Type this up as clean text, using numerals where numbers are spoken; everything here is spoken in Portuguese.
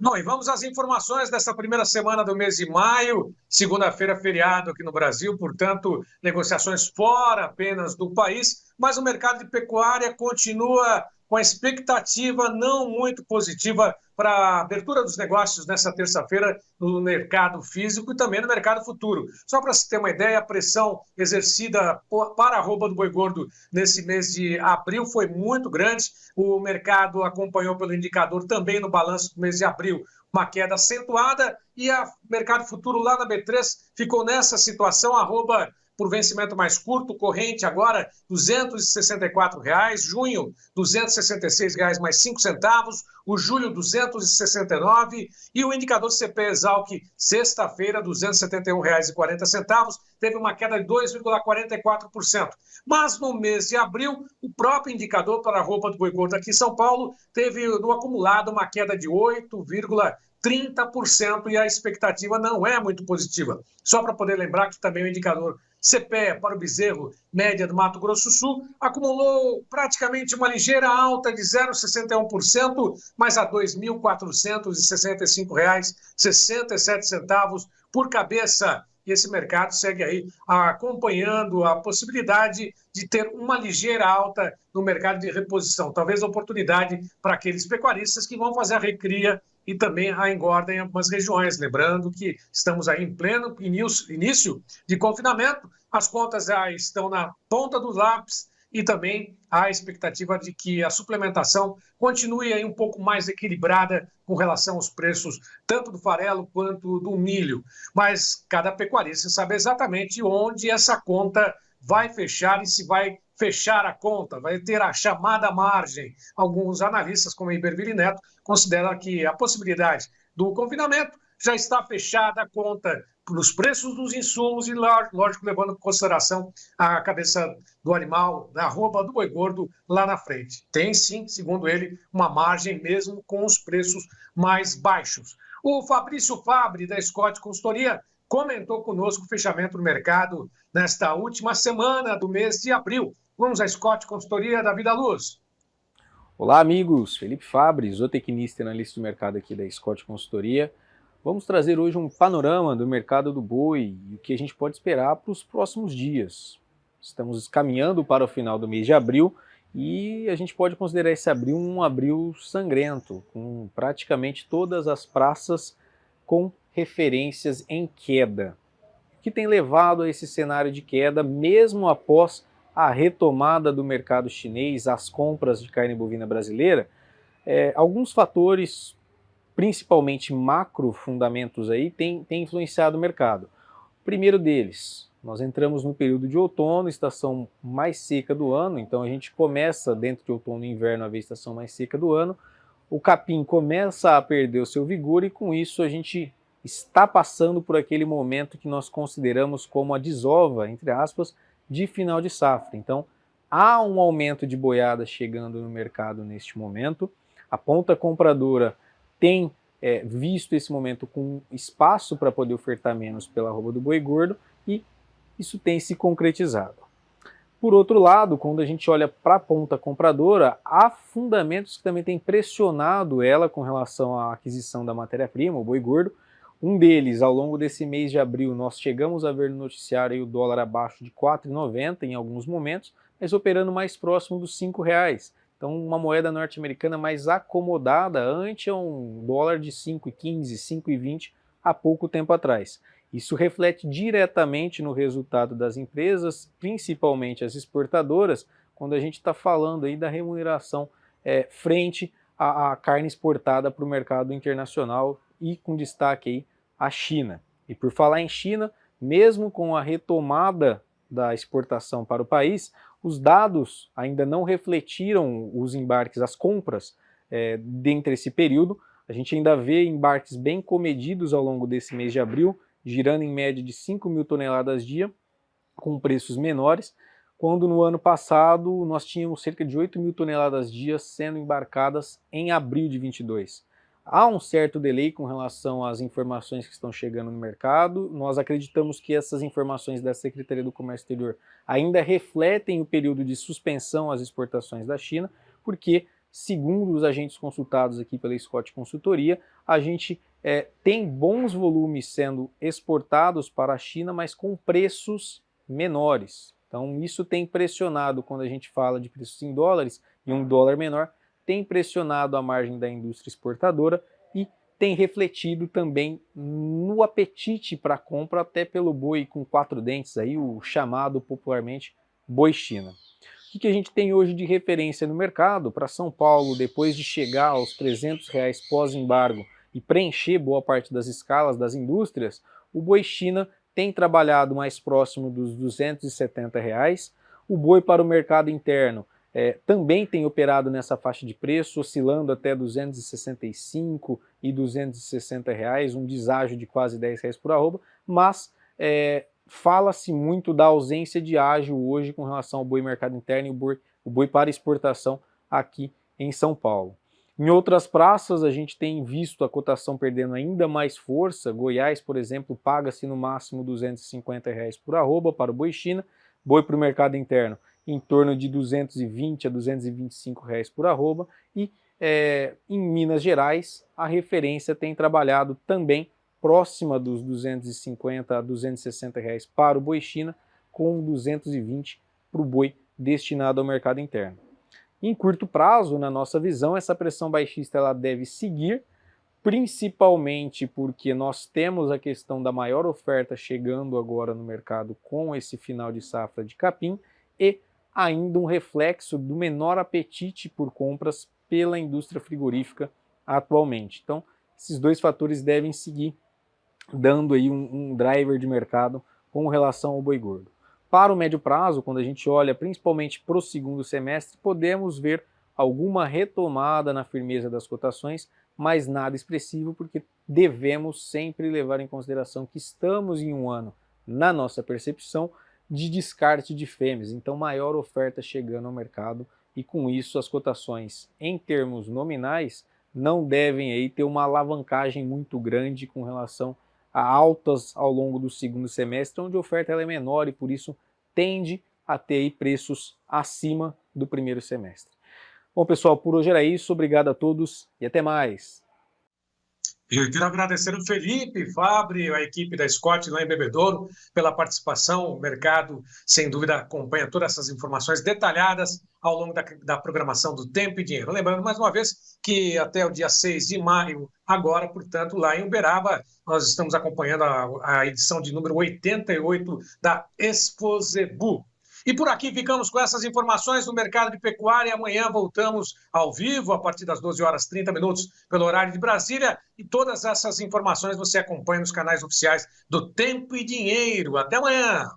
Bom, e vamos às informações desta primeira semana do mês de maio. Segunda-feira, feriado aqui no Brasil, portanto, negociações fora apenas do país, mas o mercado de pecuária continua com a expectativa não muito positiva para a abertura dos negócios nessa terça-feira no mercado físico e também no mercado futuro. Só para se ter uma ideia, a pressão exercida para a arroba do boi gordo nesse mês de abril foi muito grande. O mercado acompanhou pelo indicador também no balanço do mês de abril uma queda acentuada e o mercado futuro lá na B3 ficou nessa situação, arroba por vencimento mais curto, corrente agora R$ 264, junho R$ 266 mais 5 centavos, o julho R$ 269 e o indicador CP Exalc sexta-feira R$ 271,40, teve uma queda de 2,44%. Mas no mês de abril, o próprio indicador para a roupa do boi gordo aqui em São Paulo teve no acumulado uma queda de 8,30% e a expectativa não é muito positiva. Só para poder lembrar que também o indicador CPE para o bezerro média do Mato Grosso do Sul acumulou praticamente uma ligeira alta de 0,61%, mas a R$ 2.465,67 por cabeça. E esse mercado segue aí acompanhando a possibilidade de ter uma ligeira alta no mercado de reposição. Talvez oportunidade para aqueles pecuaristas que vão fazer a recria e também a engorda em algumas regiões. Lembrando que estamos aí em pleno início de confinamento, as contas já estão na ponta dos lápis e também há a expectativa de que a suplementação continue aí um pouco mais equilibrada com relação aos preços tanto do farelo quanto do milho. Mas cada pecuarista sabe exatamente onde essa conta vai fechar e se vai fechar a conta, vai ter a chamada margem. Alguns analistas, como Iberville Neto, consideram que a possibilidade do confinamento já está fechada a conta nos preços dos insumos e, lógico, levando em consideração a cabeça do animal, da arroba do boi gordo lá na frente. Tem sim, segundo ele, uma margem mesmo com os preços mais baixos. O Fabrício Fabre, da Scott Consultoria, comentou conosco o fechamento do mercado nesta última semana do mês de abril. Vamos à Scott Consultoria da Vida Luz. Olá, amigos. Felipe Fabre, zootecnista e analista do mercado aqui da Scott Consultoria. Vamos trazer hoje um panorama do mercado do boi e o que a gente pode esperar para os próximos dias. Estamos caminhando para o final do mês de abril e a gente pode considerar esse abril um abril sangrento, com praticamente todas as praças com referências em queda. O que tem levado a esse cenário de queda, mesmo após a retomada do mercado chinês, as compras de carne bovina brasileira, alguns fatores, principalmente macro fundamentos aí, tem influenciado o mercado. O primeiro deles, nós entramos no período de outono, estação mais seca do ano, então a gente começa dentro de outono e inverno a ver a estação mais seca do ano, o capim começa a perder o seu vigor e com isso a gente está passando por aquele momento que nós consideramos como a desova, entre aspas, de final de safra. Então há um aumento de boiada chegando no mercado neste momento, a ponta compradora tem visto esse momento com espaço para poder ofertar menos pela arroba do boi gordo e isso tem se concretizado. Por outro lado, quando a gente olha para a ponta compradora, há fundamentos que também têm pressionado ela com relação à aquisição da matéria-prima, o boi gordo. Um deles, ao longo desse mês de abril, nós chegamos a ver no noticiário aí o dólar abaixo de R$ 4,90 em alguns momentos, mas operando mais próximo dos R$ 5,00. Então, uma moeda norte-americana mais acomodada ante um dólar de 5,15, 5,20 há pouco tempo atrás. Isso reflete diretamente no resultado das empresas, principalmente as exportadoras, quando a gente está falando aí da remuneração frente à carne exportada para o mercado internacional e com destaque aí a China. E por falar em China, mesmo com a retomada da exportação para o país, os dados ainda não refletiram os embarques, as compras dentro desse período. A gente ainda vê embarques bem comedidos ao longo desse mês de abril, girando em média de 5 mil toneladas dia, com preços menores, quando no ano passado nós tínhamos cerca de 8 mil toneladas dia sendo embarcadas em abril de 22. Há um certo delay com relação às informações que estão chegando no mercado. Nós acreditamos que essas informações da Secretaria do Comércio Exterior ainda refletem o período de suspensão às exportações da China, porque segundo os agentes consultados aqui pela Scott Consultoria, a gente tem bons volumes sendo exportados para a China, mas com preços menores. Então isso tem pressionado, quando a gente fala de preços em dólares e um dólar menor, tem pressionado a margem da indústria exportadora e tem refletido também no apetite para compra, até pelo boi com 4 dentes, aí, o chamado popularmente boi China. O que a gente tem hoje de referência no mercado? Para São Paulo, depois de chegar aos R$300 pós-embargo e preencher boa parte das escalas das indústrias, o boi China tem trabalhado mais próximo dos R$270. O boi para o mercado interno também tem operado nessa faixa de preço, oscilando até R$265 e R$260, um deságio de quase R$10 por arroba, mas fala-se muito da ausência de ágio hoje com relação ao boi mercado interno e o boi para exportação aqui em São Paulo. Em outras praças a gente tem visto a cotação perdendo ainda mais força. Goiás, por exemplo, paga-se no máximo R$250 por arroba para o boi China, boi para o mercado interno em torno de R$220 a R$225 por arroba, e em Minas Gerais a referência tem trabalhado também próxima dos R$250 a R$260 para o boi China, com R$220 para o boi destinado ao mercado interno. Em curto prazo, na nossa visão, essa pressão baixista ela deve seguir, principalmente porque nós temos a questão da maior oferta chegando agora no mercado com esse final de safra de capim e ainda um reflexo do menor apetite por compras pela indústria frigorífica atualmente. Então, esses dois fatores devem seguir dando aí um driver de mercado com relação ao boi gordo. Para o médio prazo, quando a gente olha principalmente para o segundo semestre, podemos ver alguma retomada na firmeza das cotações, mas nada expressivo, porque devemos sempre levar em consideração que estamos em um ano, na nossa percepção, de descarte de fêmeas, então maior oferta chegando ao mercado, e com isso as cotações em termos nominais não devem aí ter uma alavancagem muito grande com relação a altas ao longo do segundo semestre, onde a oferta ela é menor e por isso tende a ter aí preços acima do primeiro semestre. Bom, pessoal, por hoje era isso. Obrigado a todos e até mais. Eu quero agradecer o Felipe, Fabri, a equipe da Scott lá em Bebedouro pela participação. O mercado, sem dúvida, acompanha todas essas informações detalhadas ao longo da programação do Tempo e Dinheiro. Lembrando, mais uma vez, que até o dia 6 de maio, agora, portanto, lá em Uberaba, nós estamos acompanhando a edição de número 88 da Exposebu. E por aqui ficamos com essas informações do mercado de pecuária. Amanhã voltamos ao vivo a partir das 12h30 pelo horário de Brasília. E todas essas informações você acompanha nos canais oficiais do Tempo e Dinheiro. Até amanhã!